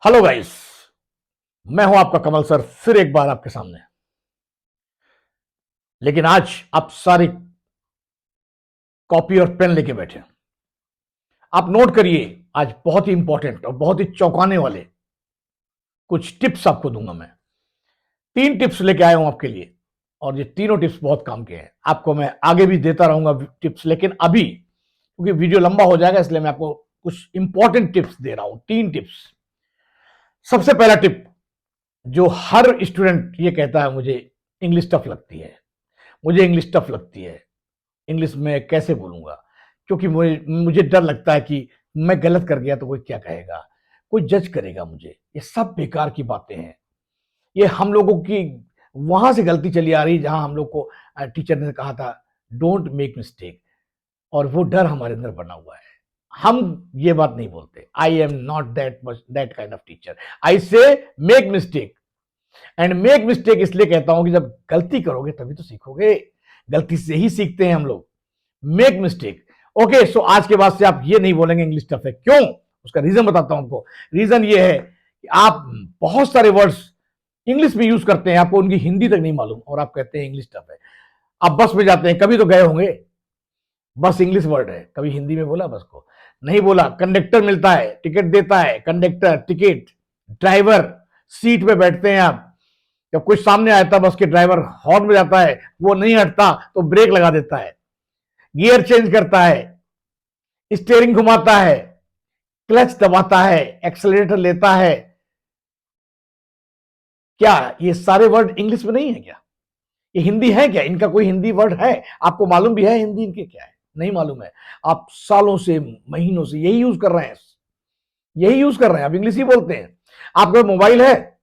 Hello guys, मैं हूं आपका कमल सर फिर एक बार आपके सामने। लेकिन आज आप सारी कॉपी और पेन लेके बैठे हैं। आप नोट करिए, आज बहुत ही इंपॉर्टेंट और बहुत ही चौंकाने वाले कुछ टिप्स आपको दूंगा मैं। 3 टिप्स लेके आया हूं आपके लिए और ये तीनों टिप्स बहुत काम के हैं। आपको मैं आगे भी देता रहूंगा टिप्स, लेकिन अभी क्योंकि वीडियो लंबा हो जाएगा इसलिए मैं आपको कुछ इंपॉर्टेंट टिप्स दे रहा हूं। 3 टिप्स। सबसे पहला टिप, जो हर स्टूडेंट ये कहता है, मुझे इंग्लिश टफ लगती है, मुझे इंग्लिश टफ लगती है, इंग्लिश में कैसे बोलूंगा, क्योंकि मुझे डर लगता है कि मैं गलत कर गया तो कोई क्या कहेगा, कोई जज करेगा मुझे। ये सब बेकार की बातें हैं। ये हम लोगों की वहां से गलती चली आ रही जहां हम लोग को टीचर ने कहा था डोंट मेक मिस्टेक, और वो डर हमारे अंदर बना हुआ है। हम ये बात नहीं बोलते। I am not that kind of teacher. I say make mistake. And make mistake इसलिए कहता हूं कि जब गलती करोगे तभी तो सीखोगे। गलती से ही सीखते हैं हम लोग। Make mistake. ओके, सो आज के बाद से आप ये नहीं बोलेंगे इंग्लिश टफ है। क्यों? उसका रीजन बताता हूं आपको। रीजन ये है कि आप बहुत सारे वर्ड्स इंग्लिश में यूज करते हैं, आपको उनकी हिंदी तक नहीं मालूम और आप कहते हैं इंग्लिश टफ है। आप बस में जाते हैं, कभी तो गए होंगे, बस इंग्लिश वर्ड है, कभी हिंदी में बोला बस को? नहीं बोला। कंडक्टर मिलता है, टिकट देता है, कंडक्टर टिकट। ड्राइवर, सीट पे बैठते हैं आप, जब कुछ सामने आता बस के ड्राइवर हॉर्न में जाता है, वो नहीं हटता तो ब्रेक लगा देता है, गियर चेंज करता है, स्टीयरिंग घुमाता है, क्लच दबाता है, एक्सेलरेटर लेता है। क्या ये सारे वर्ड इंग्लिश में नहीं है क्या? ये हिंदी है क्या? इनका कोई हिंदी वर्ड है? आपको मालूम भी है हिंदी इनके क्या है? नहीं मालूम है। आप सालों से, महीनों से यही यूज कर रहे हैं, यही यूज कर रहे हैं, आप इंग्लिश ही बोलते हैं। आपका मोबाइल है,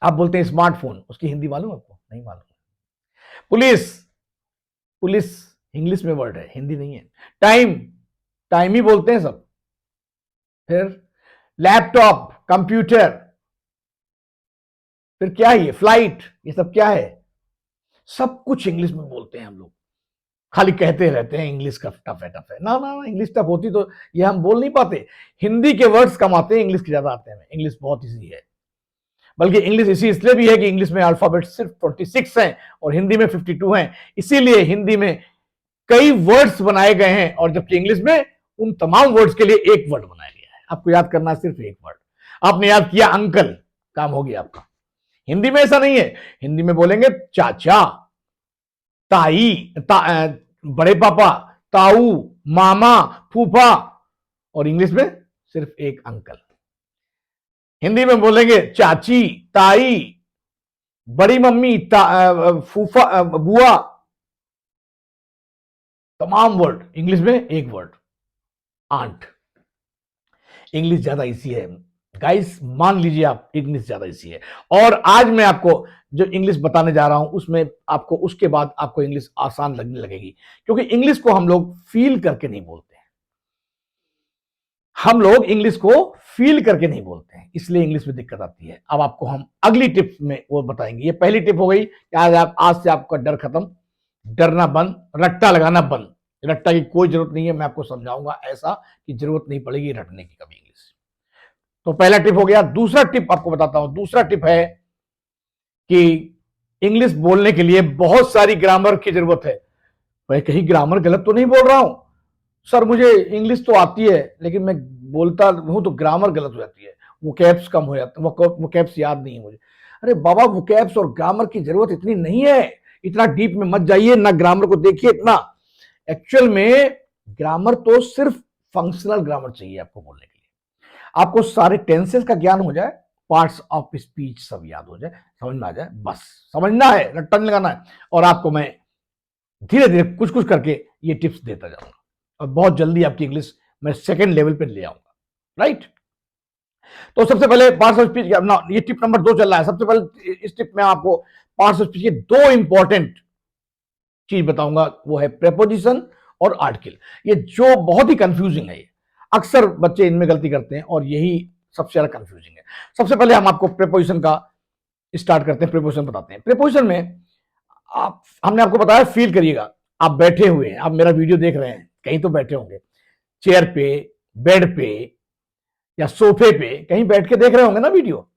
आप बोलते हैं स्मार्टफोन, उसकी हिंदी मालूम आपको? नहीं मालूम। पुलिस, पुलिस इंग्लिश में वर्ड है, हिंदी नहीं है। टाइम, टाइम ही बोलते हैं सब। फिर लैपटॉप, कंप्यूटर, फिर क्या है ये, फ्लाइट, ये सब क्या है? सब कुछ इंग्लिश में बोलते हैं हम लोग। खाली कहते रहते हैं इंग्लिश का टफ है, टफ है। ना ना ना, इंग्लिश टफ होती तो ये हम बोल नहीं पाते। हिंदी के वर्ड्स कम आते हैं, इंग्लिश के ज्यादा आते हैं। इंग्लिश बहुत इजी है, बल्कि इंग्लिश इसी इसलिए भी है कि इंग्लिश में अल्फाबेट सिर्फ 26 हैं और हिंदी में 52 हैं। इसीलिए हिंदी में कई वर्ड्स बनाए गए हैं और जबकि इंग्लिश में उन तमाम वर्ड्स के लिए एक वर्ड बनाया गया है। आपको याद करना है सिर्फ एक वर्ड। आपने याद किया अंकल, काम हो गया आपका। हिंदी में ऐसा नहीं है। हिंदी में बोलेंगे चाचा, ताई, बड़े पापा, ताऊ, मामा, फूफा, और इंग्लिश में सिर्फ एक अंकल। हिंदी में बोलेंगे चाची, ताई, बड़ी मम्मी, फूफा, बुआ, तमाम वर्ड। इंग्लिश में एक वर्ड, आंट। इंग्लिश ज्यादा इजी है गाइस, मान लीजिए आप, इंग्लिश ज्यादा इजी है। और आज मैं आपको जो इंग्लिश बताने जा रहा हूं उसमें आपको, उसके बाद आपको इंग्लिश आसान लगने लगेगी, क्योंकि इंग्लिश को हम लोग फील करके नहीं बोलते हैं। हम लोग इंग्लिश को फील करके नहीं बोलते हैं, इसलिए इंग्लिश में दिक्कत आती है। अब आपको हम अगली टिप्स में वो बताएंगे। ये पहली टिप हो गई कि आज से आपका डर खत्म, डरना बंद, रट्टा लगाना बंद। रट्टा की कोई जरूरत नहीं है, मैं आपको समझाऊंगा ऐसा कि जरूरत नहीं पड़ेगी रटने की कभी इंग्लिश। तो पहला टिप हो गया। दूसरा टिप आपको बताता हूं। दूसरा टिप है कि इंग्लिश बोलने के लिए बहुत सारी ग्रामर की जरूरत है। मैं कहीं ग्रामर गलत तो नहीं बोल रहा हूं सर? मुझे इंग्लिश तो आती है लेकिन मैं बोलता हूं तो ग्रामर गलत हो जाती है, वो कैप्स कम हो जाता है, वो कैप्स याद नहीं है मुझे। अरे बाबा, वो कैप्स और ग्रामर की जरूरत इतनी नहीं है। इतना डीप में मत जाइए, ना ग्रामर को देखिए इतना। एक्चुअल में ग्रामर तो सिर्फ फंक्शनल ग्रामर चाहिए आपको बोलने के लिए। आपको सारे टेंसेस का ज्ञान हो जाए, पार्ट्स ऑफ स्पीच सब याद हो जाए, समझ में आ जाए, बस समझना है, रट्टा नहीं लगाना है। और आपको मैं धीरे धीरे कुछ कुछ करके ये टिप्स देता जाऊंगा और बहुत जल्दी आपकी इंग्लिश मैं सेकंड लेवल पे ले आऊंगा। राइट? तो सबसे पहले पार्ट्स ऑफ स्पीच, ये टिप नंबर 2 चल रहा है। सबसे पहले इस टिप में आपको पार्ट्स ऑफ स्पीच के 2 इंपॉर्टेंट चीज बताऊंगा, वो है प्रेपोजिशन और आर्टिकल। ये जो बहुत ही कंफ्यूजिंग है, ये अक्सर बच्चे इनमें गलती करते हैं और यही सबसे ज्यादा कंफ्यूजिंग है। सबसे पहले हम आपको प्रेपोजिशन का स्टार्ट करते हैं, प्रेपोजिशन बताते हैं। प्रेपोजिशन में हमने आपको बताया, फील करिएगा। आप बैठे हुए हैं, आप मेरा वीडियो देख रहे हैं, कहीं तो बैठे होंगे, चेयर पे, बेड पे, या सोफे पे कहीं बैठ के देख रहे होंगे ना वीडियो,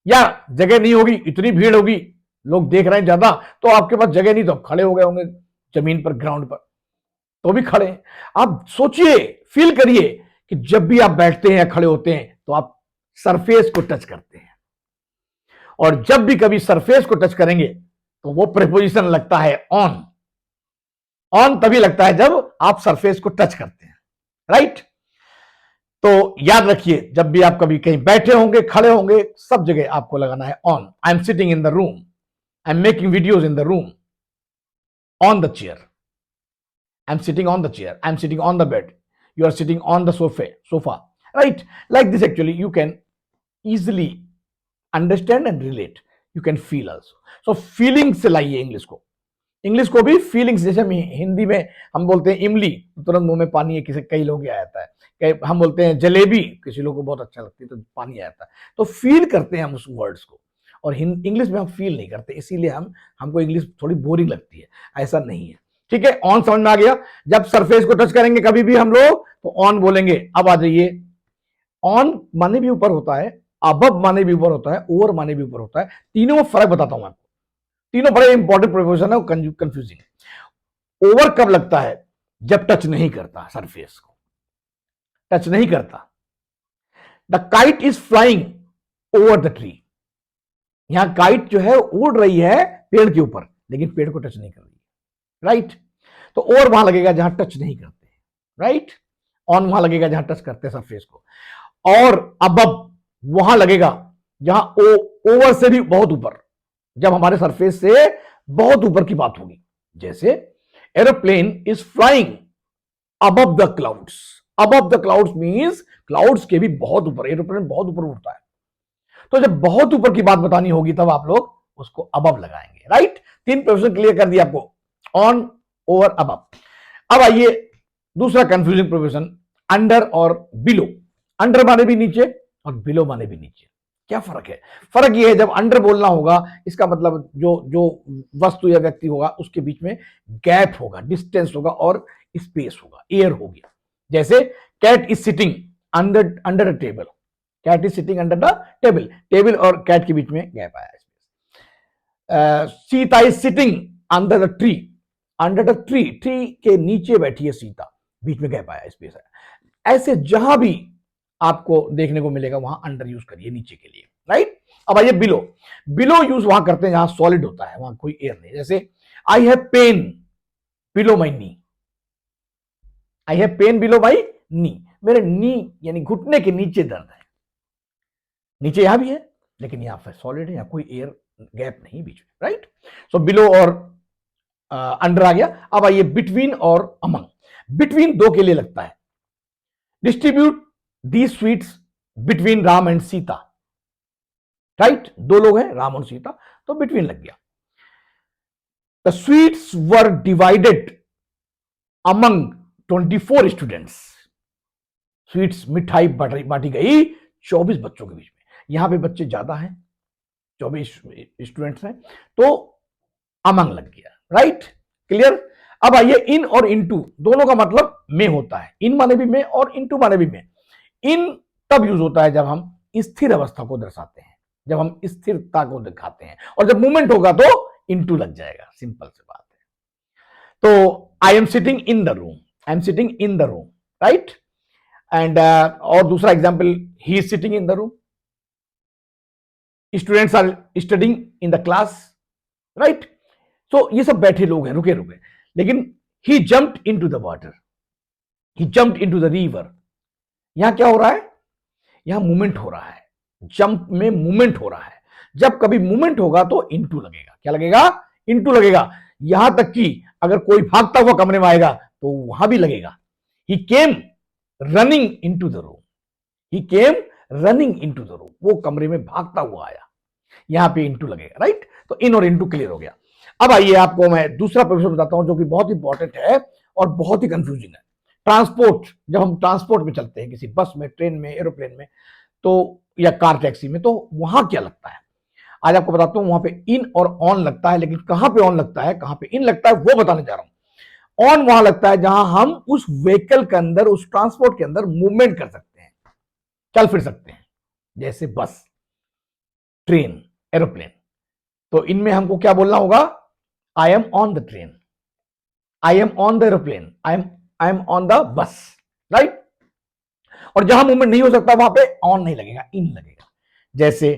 या जगह नहीं होगी, इतनी भीड़ होगी, लोग देख रहे हैं ज्यादा, तो आपके पास जगह नहीं तो आप खड़े हो गए होंगे जमीन पर, ग्राउंड पर, तो भी खड़े हैं। आप सोचिए, फील करिए कि जब भी आप बैठते हैं या खड़े होते हैं तो आप सरफेस को टच करते हैं, और जब भी कभी सरफेस को टच करेंगे तो वो प्रीपोजिशन लगता है ऑन। ऑन तभी लगता है जब आप सरफेस को टच करते हैं, राइट। तो याद रखिए, जब भी आप कभी कहीं बैठे होंगे, खड़े होंगे, सब जगह आपको लगाना है on. I am sitting in the room, I am making videos in the room, on the chair, I am sitting on the chair, I am sitting on the bed, you are sitting on the sofa, right? Like this, actually you can easily understand and relate, you can feel also. So feeling से लाइए English को भी feelings, जैसे हम हिंदी में हम बोलते हैं इमली, तो तुरंत मुंह में पानी है, किसी कई लोग आ जाता है, हम बोलते हैं जलेबी, किसी लोग को बहुत अच्छा लगती है तो पानी आ जाता है, तो फील करते हैं हम उस वर्ड्स को, और इंग्लिश में हम फील नहीं करते, इसीलिए हमको इंग्लिश थोड़ी बोरिंग लगती है, ऐसा नहीं है, ठीक है। ऑन समझ में आ गया। जब सरफेस को टच करेंगे कभी भी हम लोग तो ऑन बोलेंगे। अब आ जाइए, ऑन माने भी ऊपर होता है, अबव माने भी ऊपर होता है, ओवर माने भी ऊपर होता है, तीनों में फर्क बताता हूं आपको, तीनों बड़े इंपॉर्टेंट प्रीपोजिशन है, कंफ्यूजिंग। ओवर कब लगता है? जब टच नहीं करता, सरफेस को टच नहीं करता। The kite is flying over the tree, यहां काइट जो है उड़ रही है पेड़ के ऊपर, लेकिन पेड़ को टच नहीं कर रही, राइट। तो और वहां लगेगा जहां टच नहीं करते, राइट। ऑन वहां लगेगा जहां टच करते हैं सरफेस को, और अबव वहां लगेगा जहां ओवर से भी बहुत ऊपर, जब हमारे सरफेस से बहुत ऊपर की बात होगी। जैसे aeroplane is flying above the clouds, above the clouds means clouds के भी बहुत ऊपर, एरोप्लेन बहुत ऊपर उड़ता है, तो जब बहुत ऊपर की बात बतानी होगी तब आप लोग उसको अबव लगाएंगे, राइट। 3 प्रोपोजिशन क्लियर कर दिया आपको, ऑन, ओवर, अबव। अब आइए दूसरा कंफ्यूजिंग प्रोपोजिशन, अंडर और बिलो। अंडर माने भी नीचे और बिलो माने भी नीचे। क्या फर्क है? फर्क यह है, जब अंडर बोलना होगा, इसका मतलब जो वस्तु या व्यक्ति होगा उसके बीच में गैप होगा, डिस्टेंस होगा और स्पेस होगा, एयर हो गया। जैसे cat is sitting under a table, cat is sitting under the table, table और कैट के बीच में गैप आया। Sita is sitting under the tree, under the tree, tree के नीचे बैठी है सीता, बीच में गैप आया, स्पेस आया। ऐसे जहां भी आपको देखने को मिलेगा वहां अंडर यूज करिए नीचे के लिए, राइट। अब आइए बिलो। बिलो यूज वहां करते हैं जहां सॉलिड होता है, वहां कोई एयर नहीं। जैसे I have pain below my knee, I have pain below my knee, मेरे नी यानी घुटने के नीचे दर्द है, नीचे यहां भी है लेकिन यहां पर सॉलिड है, यहां कोई एयर गैप नहीं बीच में, राइट। सो बिलो और अंडर आ गया। अब आइए बिटवीन और अमंग। बिटवीन दो के लिए लगता है, distribute the sweets between Ram and Sita, right. दो लोग हैं, राम और सीता, तो बिटवीन लग गया। The sweets were divided among 24 students, sweets मिठाई बांटी गई 24 बच्चों के बीच में। यहां पे बच्चे ज्यादा हैं, 24 स्टूडेंट्स हैं, तो अमंग लग गया, राइट, क्लियर। अब आइए इन और इनटू, दोनों का मतलब में होता है, इन माने भी में और इनटू माने भी में। इन तब यूज होता है जब हम स्थिर अवस्था को दर्शाते हैं, जब हम स्थिरता को दिखाते हैं, और जब मूवमेंट होगा तो इनटू लग जाएगा, सिंपल सी बात है। तो I am sitting in the room, I am sitting in the room, right. And और दूसरा example, he is sitting in the room, students are studying in the class, right. तो ये सब बैठे लोग हैं, रुके रुके, लेकिन he jumped into the water, he jumped into the river. यहां क्या हो रहा है? यहां मूवमेंट हो रहा है, जंप में मूवमेंट हो रहा है। जब कभी मूवमेंट होगा तो इनटू लगेगा, क्या लगेगा? इनटू लगेगा। यहां तक कि अगर कोई भागता हुआ कमरे में आएगा तो वहां भी लगेगा। He came running into the room, he came running into the room, वो कमरे में भागता हुआ आया, यहां पे इनटू लगेगा, राइट। तो इन और इनटू क्लियर हो गया। अब आइए आपको मैं दूसरा प्रोपोजिशन बताता हूं जो कि बहुत इंपॉर्टेंट है और बहुत ही कंफ्यूजिंग है। ट्रांसपोर्ट, जब हम ट्रांसपोर्ट में चलते हैं, किसी बस में, ट्रेन में, एरोप्लेन में, तो या कार टैक्सी में, तो वहां क्या लगता है? आज आपको बताता हूं। वहां पे इन और ऑन लगता है, लेकिन कहां पे ऑन लगता है, कहां पे इन लगता है, वो बताने जा रहा हूं। ऑन वहां लगता है जहां हम उस व्हीकल के अंदर, उस ट्रांसपोर्ट के अंदर मूवमेंट कर सकते हैं, चल फिर सकते हैं, जैसे बस, ट्रेन, एरोप्लेन। तो इनमें हमको क्या बोलना होगा? I am on the train, I am on the aeroplane, I am on the bus, right. और जहां मूवमेंट नहीं हो सकता वहां पे ऑन नहीं लगेगा, इन लगेगा। जैसे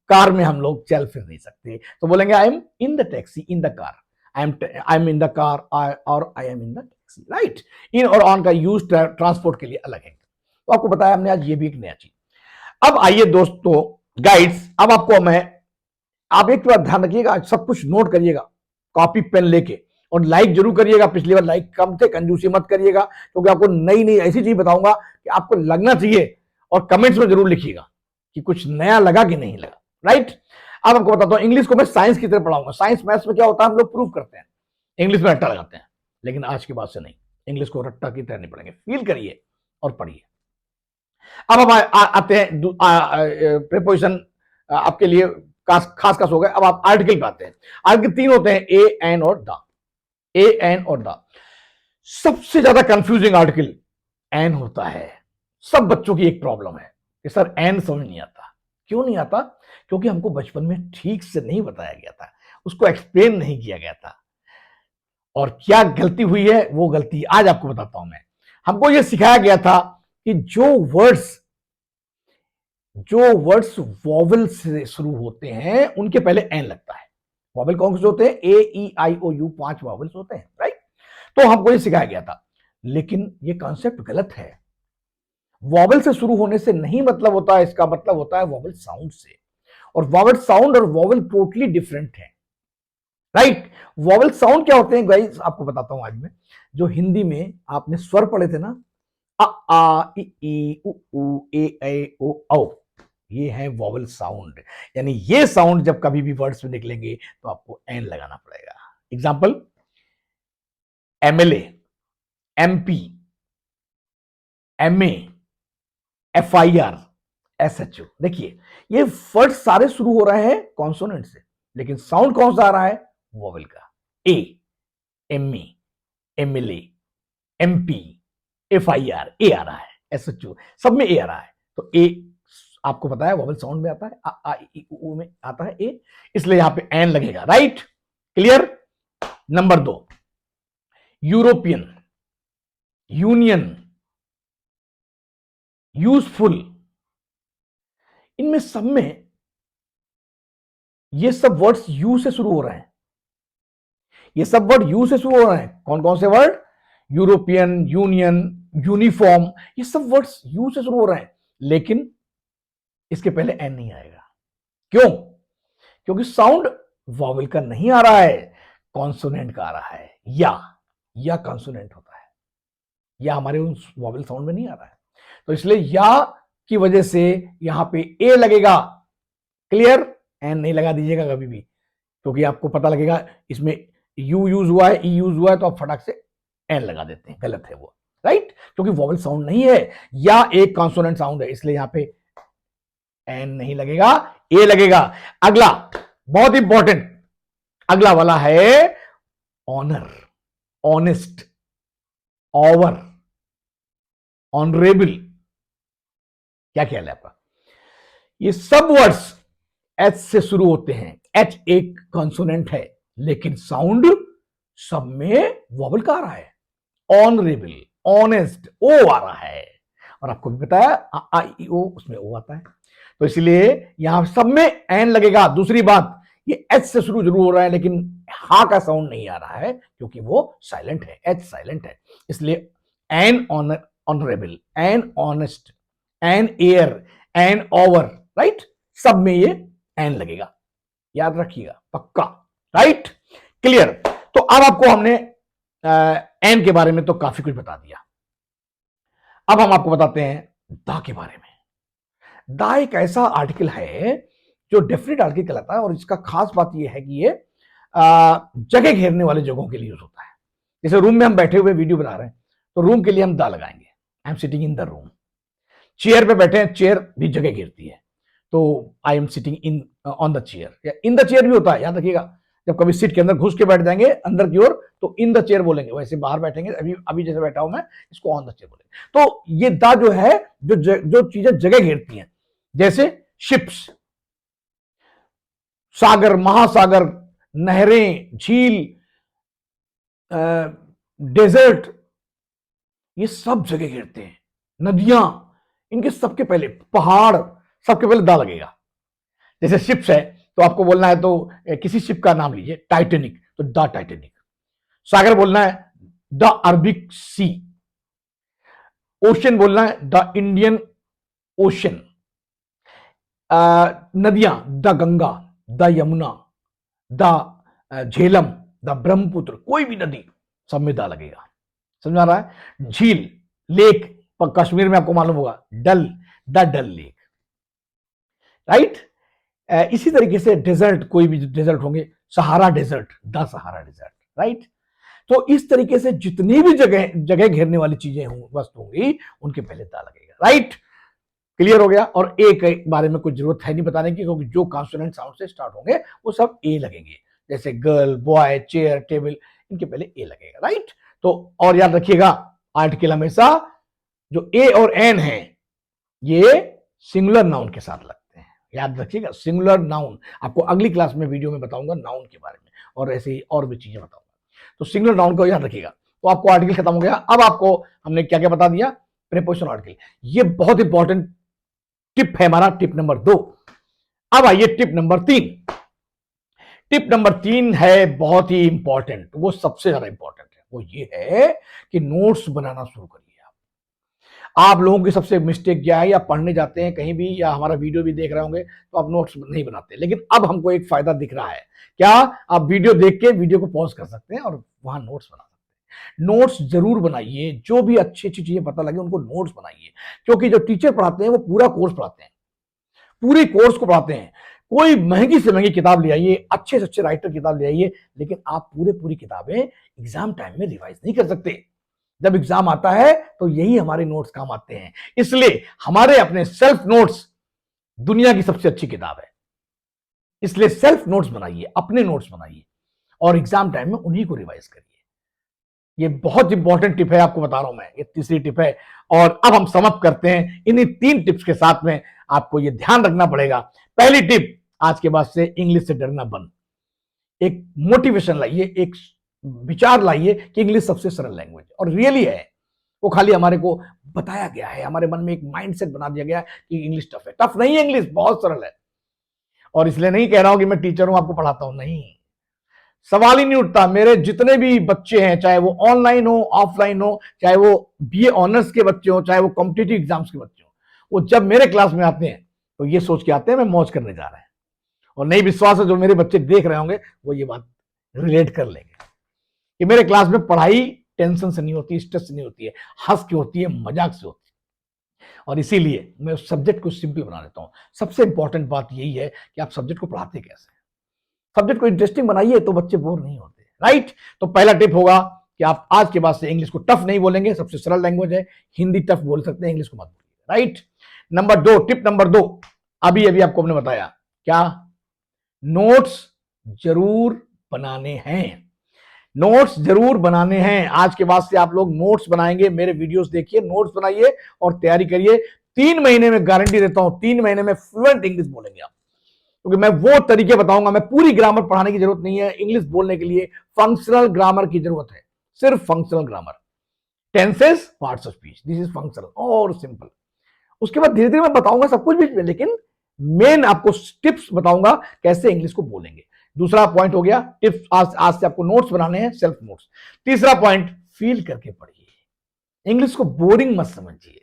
कार में हम लोग चल फिर नहीं सकते, तो बोलेंगे I am in the taxi, in the car, I am in the car और I am in the taxi, right. In और ऑन का यूज ट्रांसपोर्ट के लिए अलग है। तो आपको बताया हमने आज, ये भी एक नया चीज। अब आइए दोस्तों गाइड्स, अब आपको मैं, आप एक बार ध्यान रखिएगा, सब कुछ नोट करिएगा कॉपी पेन लेके, और लाइक जरूर करिएगा। पिछली बार लाइक कम थे, कंजूसी मत करिएगा, क्योंकि आपको नई नई ऐसी चीज बताऊंगा कि आपको लगना चाहिए, और कमेंट्स में जरूर लिखिएगा कि कुछ नया लगा कि नहीं लगा, राइट। अब आपको बताता हूं, इंग्लिश को मैं साइंस की तरह पढ़ाऊंगा। साइंस मैथ्स में क्या होता है, हम लोग प्रूव करते हैं, इंग्लिश में रट्टा लगाते हैं, लेकिन आज के बाद से नहीं, इंग्लिश को रट्टा की तरह नहीं पढ़ेंगे, फील करिए और पढ़िए। अब हम आते हैं प्रीपोजिशन आपके लिए खास खास हो गए। अब आप आर्टिकल पे आते हैं। आर्टिकल 3 होते हैं, ए, एन और द। ए, एन और द। सबसे ज्यादा कंफ्यूजिंग आर्टिकल एन होता है। सब बच्चों की एक प्रॉब्लम है कि सर एन समझ नहीं आता। क्यों नहीं आता? क्योंकि हमको बचपन में ठीक से नहीं बताया गया था, उसको एक्सप्लेन नहीं किया गया था। और क्या गलती हुई है, वो गलती आज आपको बताता हूं मैं। हमको यह सिखाया गया था कि जो वर्ड्स वॉवल से शुरू होते हैं उनके पहले एन लगता है। वॉवल कौन से होते हैं? ए, ई, आई, ओ, यू, 5 वॉवल्स होते हैं, राइट। तो हमको ये सिखाया गया था, लेकिन ये कॉन्सेप्ट गलत है। वॉवल से शुरू होने से नहीं मतलब होता है, इसका मतलब होता है वॉवल साउंड से। और वॉवल साउंड और वॉवल टोटली डिफरेंट है, राइट। वॉवल साउंड क्या होते हैं गाइस, आपको बताता हूं आज मैं। जो हिंदी में आपने स्वर पढ़े थे ना, अ, आ, इ, उ, ए, ओ, औ, ये है वॉवल साउंड। यानी ये साउंड जब कभी भी वर्ड्स में निकलेंगे तो आपको एन लगाना पड़ेगा। Example, MLA, MP, MA, FIR, SHO. देखिए ये वर्ड सारे शुरू हो रहे हैं कॉन्सोनेंट से, लेकिन साउंड कौन सा आ रहा है? वॉवल का। ए, एमए, एमएलए, एमपी, एफआईआर, ए आ रहा है, एसएचओ, सब में ए आ रहा है। तो ए आपको पता है वॉवल साउंड में आता है, आ, इ, उ में आता है ए, इसलिए यहां पे एन लगेगा, right. Clear. Number 2, European, union, useful. इनमें सब में ये सब वर्ड्स यू से शुरू हो रहे हैं। ये सब वर्ड यू से शुरू हो रहे हैं। कौन कौन से वर्ड? यूरोपियन, यूनियन, यूनिफॉर्म, ये सब वर्ड्स यू से शुरू हो रहे हैं, लेकिन इसके पहले एन नहीं आएगा। क्यों? क्योंकि साउंड वॉवल का नहीं आ रहा है, कॉन्सोनेंट का आ रहा है। या कॉन्सोनेंट होता है, या हमारे उस वॉवल साउंड में नहीं आ रहा है, तो इसलिए या की वजह से यहां पे ए लगेगा। क्लियर। एन नहीं लगा दीजिएगा कभी भी, क्योंकि आपको पता लगेगा इसमें यू यूज हुआ है, ई यूज हुआ है, तो आप फटाक से एन लगा देते हैं, गलत है वो, राइट। क्योंकि वॉवल साउंड नहीं है, या एक कॉन्सोनेंट साउंड है, इसलिए यहां पे एन नहीं लगेगा, ए लगेगा। अगला बहुत इंपॉर्टेंट, अगला वाला है ऑनर, ऑनेस्ट, ओवर, ऑनरेबल। क्या ख्याल है आपका? ये सब वर्ड्स एच से शुरू होते हैं। एच एक कॉन्सोनेंट है, लेकिन साउंड सब में वॉवल का आ रहा है। ऑनरेबल, ऑनेस्ट, ओ आ रहा है, और आपको भी पता है आ, ई, ओ, उसमें ओ आता है, तो इसलिए यहां सब में एन लगेगा। दूसरी बात, ये एच से शुरू जरूर हो रहा है, लेकिन हा का साउंड नहीं आ रहा है, क्योंकि वो साइलेंट है, एच साइलेंट है। इसलिए an honourable, an honest, an air, an over, right, सब में ये एन लगेगा, याद रखिएगा पक्का, राइट। क्लियर। तो अब आपको हमने एन के बारे में तो काफी कुछ बता दिया। अब हम आपको बताते हैं दा के बारे में। दा एक ऐसा आर्टिकल है जो डेफिनेट आर्टिकल कहलाता है, और इसका खास बात यह है कि ये जगह घेरने वाले जगहों के लिए यूज होता है। जैसे रूम में हम बैठे हुए वीडियो बना रहे हैं, तो रूम के लिए हम दा लगाएंगे, आई am sitting in the room. Chair पे बैठे हैं, चेयर भी जगह घेरती है, तो I am sitting in on the chair, या इन द चेयर भी होता है, याद रखिएगा। जब कभी सीट के अंदर घुस के बैठ जाएंगे अंदर की ओर तो इन द चेयर बोलेंगे, वैसे बाहर बैठेंगे अभी अभी जैसे बैठा हूं मैं, इसको ऑन द चेयर बोलेंगे। तो ये द जो है, जो चीजें जगह घेरती हैं, जैसे शिप्स, सागर, महासागर, नहरें, झील, डेजर्ट, ये सब जगह घेरते हैं। नदियां, इनके सबके पहले, पहाड़, सबके पहले दा लगेगा। जैसे शिप्स है तो आपको बोलना है तो किसी शिप का नाम लीजिए, टाइटेनिक, तो द टाइटेनिक। सागर बोलना है द अरबिक सी। ओशन बोलना है द इंडियन ओशन। नदियां, the Ganga, the Yamuna, the Jhelum, the Brahmaputra, कोई भी नदी सब में द लगेगा। समझ आ रहा है? झील, लेक, कश्मीर में आपको मालूम होगा Dal, the Dal lake, right. इसी तरीके से डेजर्ट, कोई भी डेजर्ट होंगे, Sahara desert, the Sahara desert, right. तो इस तरीके से जितनी भी जगह जगह घेरने वाली चीजें वस्तु होंगी उनके पहले दा लगेगा, राइट। क्लियर हो गया? और ए के बारे में कुछ जरूरत है नहीं बताने की, क्योंकि जो कॉन्सोनेंट साउंड से स्टार्ट होंगे वो सब ए लगेंगे, जैसे गर्ल, बॉय, चेयर, टेबल, इनके पहले ए लगेगा, राइट। तो और याद रखिएगा, आर्टिकल हमेशा जो ए और एन है ये सिंगुलर नाउन के साथ लगते हैं। याद रखिएगा, सिंगुलर नाउन। आपको अगली क्लास में वीडियो में बताऊंगा नाउन के बारे में, और ऐसे ही और भी चीजें बताऊंगा। तो सिंगुलर नाउन को याद रखिएगा। तो आपको आर्टिकल खत्म हो गया। अब आपको हमने क्या क्या बता दिया? Preposition article. ये बहुत इंपॉर्टेंट टिप है हमारा, टिप नंबर 2। अब आइए टिप नंबर 3। टिप नंबर 3 है बहुत ही इंपॉर्टेंट, वो सबसे ज्यादा इंपॉर्टेंट है। वो ये है कि नोट्स बनाना शुरू करिए। आप लोगों की सबसे मिस्टेक क्या है, या पढ़ने जाते हैं कहीं भी या हमारा वीडियो भी देख रहे होंगे तो आप नोट्स नहीं बनाते। लेकिन अब हमको एक फायदा दिख रहा है, क्या? आप वीडियो देख के वीडियो को पॉज कर सकते हैं और वहां नोट्स बना सकते हैं। नोट्स जरूर बनाइए, जो भी अच्छी अच्छी चीजें पता लगे उनको नोट्स बनाइए, क्योंकि जो टीचर पढ़ाते हैं वो पूरा कोर्स पढ़ाते हैं, पूरे कोर्स को पढ़ाते हैं। कोई महंगी से महंगी किताब ले आइए, अच्छे से अच्छे राइटर किताब ले आइए, लेकिन आप पूरी किताबें एग्जाम टाइम में रिवाइज नहीं कर सकते। जब एग्जाम आता है तो यही हमारे नोट्स काम आते हैं। इसलिए हमारे अपने सेल्फ नोट्स दुनिया की सबसे अच्छी किताब है। इसलिए सेल्फ नोट्स बनाइए, अपने नोट्स बनाइए और एग्जाम टाइम में उन्हीं को रिवाइज करिए। ये बहुत इंपॉर्टेंट टिप है, आपको बता रहा हूं मैं, ये तीसरी टिप है। और अब हम समाप्त करते हैं इन्हीं 3 टिप्स के साथ में। आपको ये ध्यान रखना पड़ेगा। पहली टिप, आज के बाद से इंग्लिश से डरना बंद। एक मोटिवेशन लाइए, एक विचार लाइए कि इंग्लिश सबसे सरल लैंग्वेज, और रियली है। वो खाली हमारे को बताया गया है, हमारे मन में एक माइंडसेट बना दिया गया है कि इंग्लिश टफ है। टफ नहीं है, इंग्लिश बहुत सरल है। और इसलिए नहीं कह रहा हूं कि मैं टीचर हूं, आपको पढ़ाता हूं, नहीं, सवाल ही नहीं उठता। मेरे जितने भी बच्चे हैं, चाहे वो ऑनलाइन हो, ऑफलाइन हो, चाहे वो बीए ऑनर्स के बच्चे हो, चाहे वो कॉम्पिटिटिव एग्जाम्स के बच्चे हो, वो जब मेरे क्लास में आते हैं तो ये सोच के आते हैं मैं मौज करने जा रहा है। और नहीं विश्वास है, जो मेरे बच्चे देख रहे होंगे वो ये बात रिलेट कर लेंगे कि मेरे क्लास में पढ़ाई टेंशन से नहीं होती, स्ट्रेस से नहीं होती है, हंस के होती है, मजाक से होती है। और इसीलिए मैं उस सब्जेक्ट को सिंपल बना देता हूं। सबसे इंपॉर्टेंट बात यही है कि आप सब्जेक्ट को पढ़ाते कैसे। सब्जेक्ट को इंटरेस्टिंग बनाइए तो बच्चे बोर नहीं होते, राइट। तो पहला टिप होगा कि आप आज के बाद से इंग्लिश को टफ नहीं बोलेंगे, सबसे सरल लैंग्वेज है। हिंदी टफ बोल सकते हैं, इंग्लिश को मत बोलिए, राइट। नंबर 2, टिप नंबर 2, अभी अभी आपको हमने बताया, क्या? नोट्स जरूर बनाने हैं। नोट्स जरूर बनाने हैं। आज के बाद से आप लोग नोट्स बनाएंगे, मेरे वीडियोस देखिए, नोट्स बनाइए और तैयारी करिए। 3 महीने में गारंटी देता हूं, 3 महीने में फ्लुएंट इंग्लिश बोलेंगे आप, क्योंकि मैं वो तरीके बताऊंगा। मैं पूरी ग्रामर पढ़ाने की जरूरत नहीं है। इंग्लिश बोलने के लिए फंक्शनल ग्रामर की जरूरत है, सिर्फ functional grammar, tenses, parts of speech, this is functional और सिंपल। उसके बाद धीरे धीरे मैं बताऊंगा सब कुछ बीच में, लेकिन मेन आपको टिप्स बताऊंगा कैसे इंग्लिश को बोलेंगे। दूसरा पॉइंट हो गया टिप्स, आज से आपको नोट्स बनाने हैं, सेल्फ नोट्स। तीसरा पॉइंट, फील करके पढ़िए। इंग्लिश को बोरिंग मत समझिए,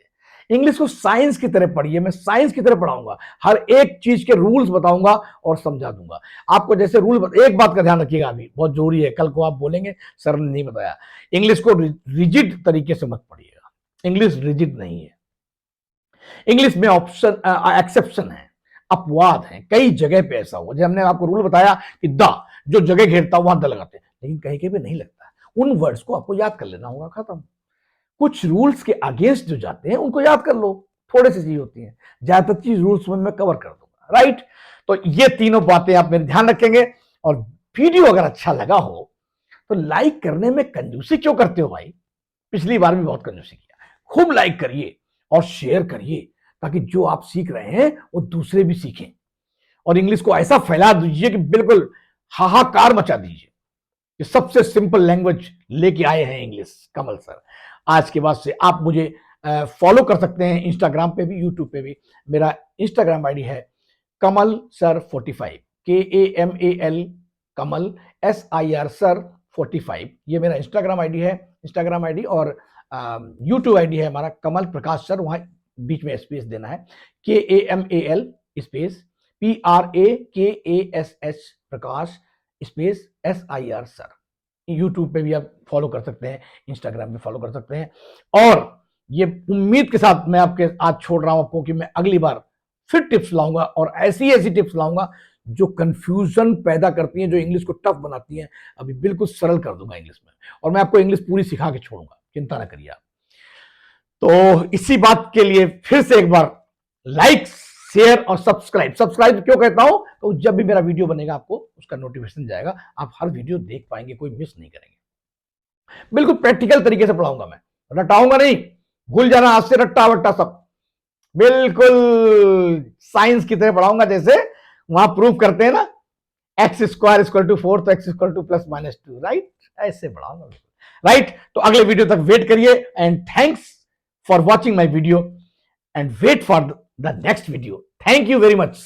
इंग्लिश को साइंस की तरह पढ़िए। मैं साइंस की तरह पढ़ाऊंगा, हर एक चीज के रूल्स बताऊंगा और समझा दूंगा आपको। जैसे एक बात का ध्यान रखिएगा, अभी बहुत जरूरी है, कल को आप बोलेंगे सर ने नहीं बताया। इंग्लिश को रिजिड तरीके से मत पढ़िएगा, इंग्लिश रिजिड नहीं है। इंग्लिश में ऑप्शन एक्सेप्शन है, अपवाद है। कई जगह पे ऐसा हुआ, जब हमने आपको रूल बताया कि द जो जगह घेरता वहां द लगाते, लेकिन कहीं कहीं पे नहीं लगता। उन वर्ड्स को आपको याद कर लेना होगा, खत्म। कुछ रूल्स के अगेंस्ट जो जाते हैं उनको याद कर लो, थोड़े सी चीज होती है, ज्यादातर चीज रूल्स में मैं कवर कर दूंगा, राइट। तो ये तीनों बातें आप मेरे ध्यान रखेंगे और वीडियो अगर अच्छा लगा हो तो लाइक करने में कंजूसी क्यों करते हो भाई? पिछली बार भी बहुत कंजूसी किया। खूब लाइक करिए और शेयर करिए ताकि जो आप सीख रहे हैं वो दूसरे भी सीखें, और इंग्लिश को ऐसा फैला दीजिए कि बिल्कुल हाहाकार मचा दीजिए कि सबसे सिंपल लैंग्वेज लेके आए हैं इंग्लिश कमल सर। आज के बाद से आप मुझे फॉलो कर सकते हैं इंस्टाग्राम पे भी, यूट्यूब पे भी। मेरा इंस्टाग्राम आईडी है कमल सर 45, KAMAL कमल SIR सर 45। ये मेरा इंस्टाग्राम आईडी है, इंस्टाग्राम आईडी। और यूट्यूब आईडी है हमारा कमल प्रकाश सर, वहां बीच में स्पेस देना है, KAMAL स्पेस PRAKASH प्रकाश स्पेस SIR सर। यूट्यूब पे भी आप फॉलो कर सकते हैं, इंस्टाग्राम पे फॉलो कर सकते हैं। और ये उम्मीद के साथ मैं आपके आज छोड़ रहा हूं आपको कि मैं अगली बार फिर टिप्स लाऊंगा, और ऐसी ऐसी टिप्स लाऊंगा जो कंफ्यूजन पैदा करती हैं, जो इंग्लिश को टफ बनाती हैं। अभी बिल्कुल सरल कर दूंगा इंग्लिश में, और मैं आपको इंग्लिश पूरी सिखा के छोड़ूंगा, चिंता ना करिए आप। तो इसी बात के लिए फिर से एक बार लाइक, शेयर और सब्सक्राइब। सब्सक्राइब क्यों कहता हूं? तो जब भी मेरा वीडियो बनेगा आपको उसका नोटिफिकेशन जाएगा, आप हर वीडियो देख पाएंगे, कोई मिस नहीं करेंगे। बिल्कुल प्रैक्टिकल तरीके से पढ़ाऊंगा मैं, रटाऊंगा नहीं। भूल जाना आज से रट्टा वट्टा सब, बिल्कुल साइंस की तरह पढ़ाऊंगा। जैसे वहां प्रूफ करते हैं ना, x² = 4 तो x = +-2, राइट? ऐसे पढ़ाऊंगा, राइट? तो अगले वीडियो तक वेट करिए, and thanks for watching my video, and wait for the next video. Thank you very much.